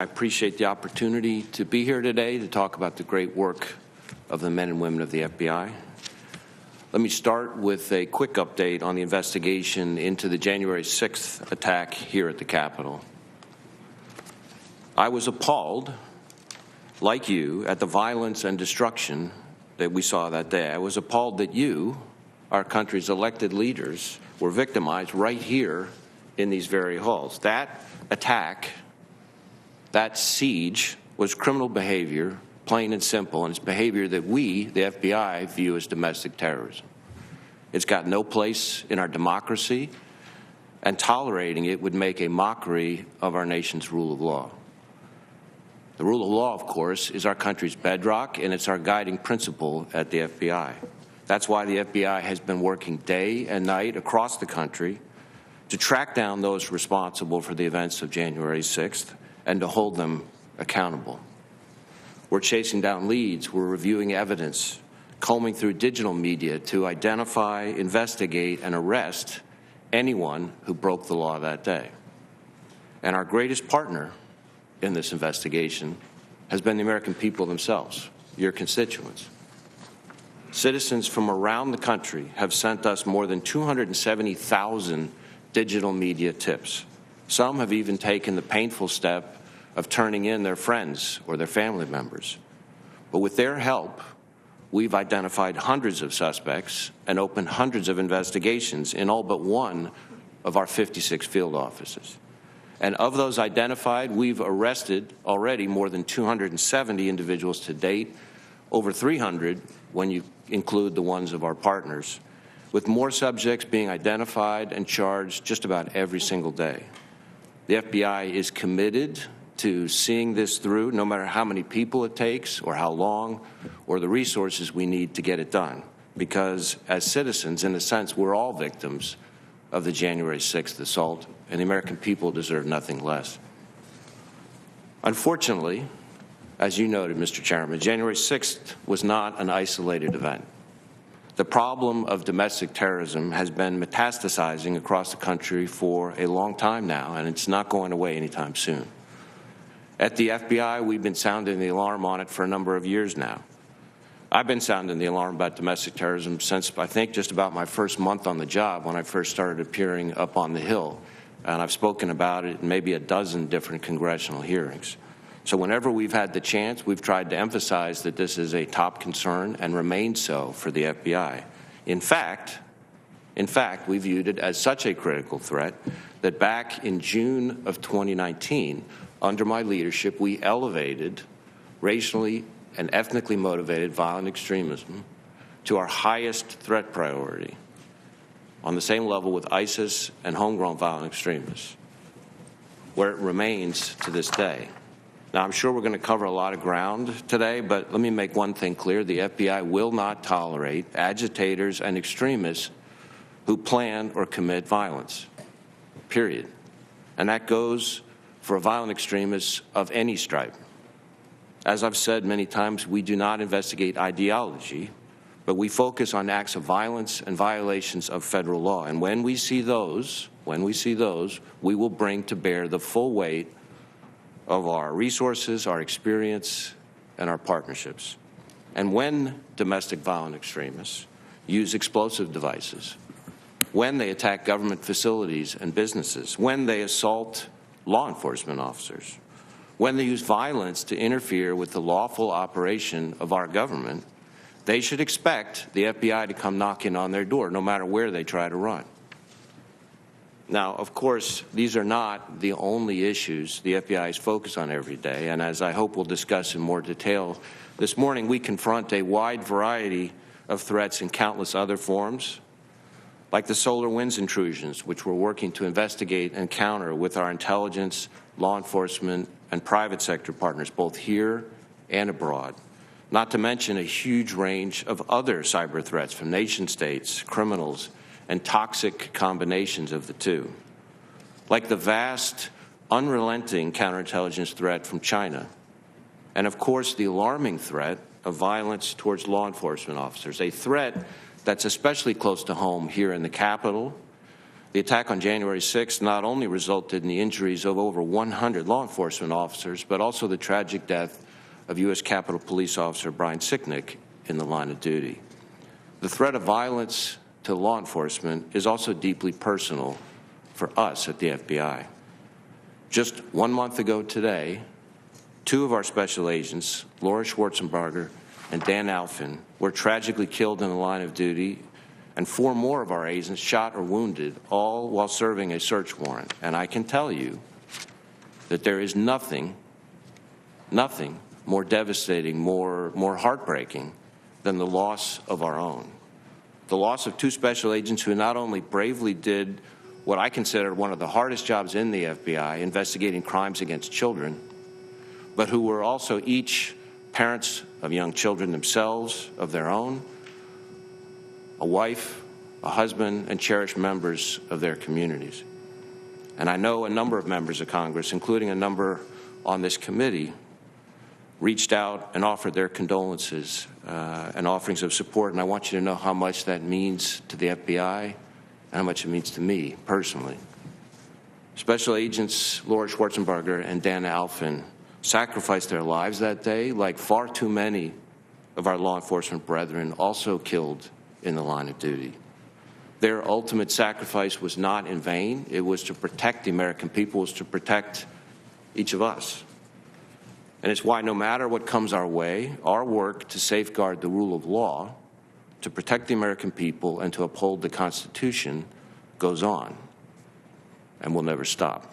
I appreciate the opportunity to be here today to talk about the great work of the men and women of the FBI. Let me start with a quick update on the investigation into the January 6th attack here at the Capitol. I was appalled, like you, at the violence and destruction that we saw that day. I was appalled that you, our country's elected leaders, were victimized right here in these very halls. That attack, that siege, was criminal behavior, plain and simple, and it's behavior that we, the FBI, view as domestic terrorism. It's got no place in our democracy, and tolerating it would make a mockery of our nation's rule of law. The rule of law, of course, is our country's bedrock, and it's our guiding principle at the FBI. That's why the FBI has been working day and night across the country to track down those responsible for the events of January 6th and to hold them accountable. We're chasing down leads, we're reviewing evidence, combing through digital media to identify, investigate, and arrest anyone who broke the law that day. And our greatest partner in this investigation has been the American people themselves, your constituents. Citizens from around the country have sent us more than 270,000 digital media tips. Some have even taken the painful step of turning in their friends or their family members. But with their help, we've identified hundreds of suspects and opened hundreds of investigations in all but one of our 56 field offices. And of those identified, we've arrested already more than 270 individuals to date, over 300 when you include the ones of our partners, with more subjects being identified and charged just about every single day. The FBI is committed to seeing this through, no matter how many people it takes or how long or the resources we need to get it done, because as citizens, in a sense, we're all victims of the January 6th assault, and the American people deserve nothing less. Unfortunately, as you noted, Mr. Chairman, January 6th was not an isolated event. The problem of domestic terrorism has been metastasizing across the country for a long time now, and it's not going away anytime soon. At the FBI, we've been sounding the alarm on it for a number of years now. I've been sounding the alarm about domestic terrorism since, I think, just about my first month on the job when I first started appearing up on the Hill, and I've spoken about it in maybe a dozen different congressional hearings. So whenever we've had the chance, we've tried to emphasize that this is a top concern and remains so for the FBI. In fact, we viewed it as such a critical threat that back in June of 2019, under my leadership, we elevated racially and ethnically motivated violent extremism to our highest threat priority, on the same level with ISIS and homegrown violent extremists, where it remains to this day. Now, I'm sure we're going to cover a lot of ground today, but let me make one thing clear. The FBI will not tolerate agitators and extremists who plan or commit violence, period. And that goes for violent extremists of any stripe. As I've said many times, we do not investigate ideology, but we focus on acts of violence and violations of federal law. And when we see those, we will bring to bear the full weight of our resources, our experience, and our partnerships. And when domestic violent extremists use explosive devices, when they attack government facilities and businesses, when they assault law enforcement officers, when they use violence to interfere with the lawful operation of our government, they should expect the FBI to come knocking on their door, no matter where they try to run. Now, of course, these are not the only issues the FBI is focused on every day, and as I hope we'll discuss in more detail this morning, we confront a wide variety of threats in countless other forms, like the solar winds intrusions, which we're working to investigate and counter with our intelligence, law enforcement, and private sector partners, both here and abroad, not to mention a huge range of other cyber threats from nation states, criminals, and toxic combinations of the two, like the vast, unrelenting counterintelligence threat from China, and of course the alarming threat of violence towards law enforcement officers, a threat that's especially close to home here in the Capitol, The attack on January 6th not only resulted in the injuries of over 100 law enforcement officers, but also the tragic death of U.S. Capitol Police Officer Brian Sicknick in the line of duty. The threat of violence to law enforcement is also deeply personal for us at the FBI. Just 1 month ago today, 2 of our special agents, Laura Schwarzenberger and Dan Alfin, were tragically killed in the line of duty, and 4 more of our agents shot or wounded, all while serving a search warrant. And I can tell you that there is nothing more devastating, more heartbreaking than the loss of our own. The loss of 2 special agents who not only bravely did what I consider one of the hardest jobs in the FBI, investigating crimes against children, but who were also each parents of young children themselves, of their own, a wife, a husband, and cherished members of their communities. And I know a number of members of Congress, including a number on this committee, reached out and offered their condolences and offerings of support, and I want you to know how much that means to the FBI and how much it means to me personally. Special Agents Laura Schwarzenberger and Dan Alfin sacrificed their lives that day, like far too many of our law enforcement brethren also killed in the line of duty. Their ultimate sacrifice was not in vain. It was to protect the American people, it was to protect each of us. And it's why no matter what comes our way, our work to safeguard the rule of law, to protect the American people, and to uphold the Constitution goes on and will never stop.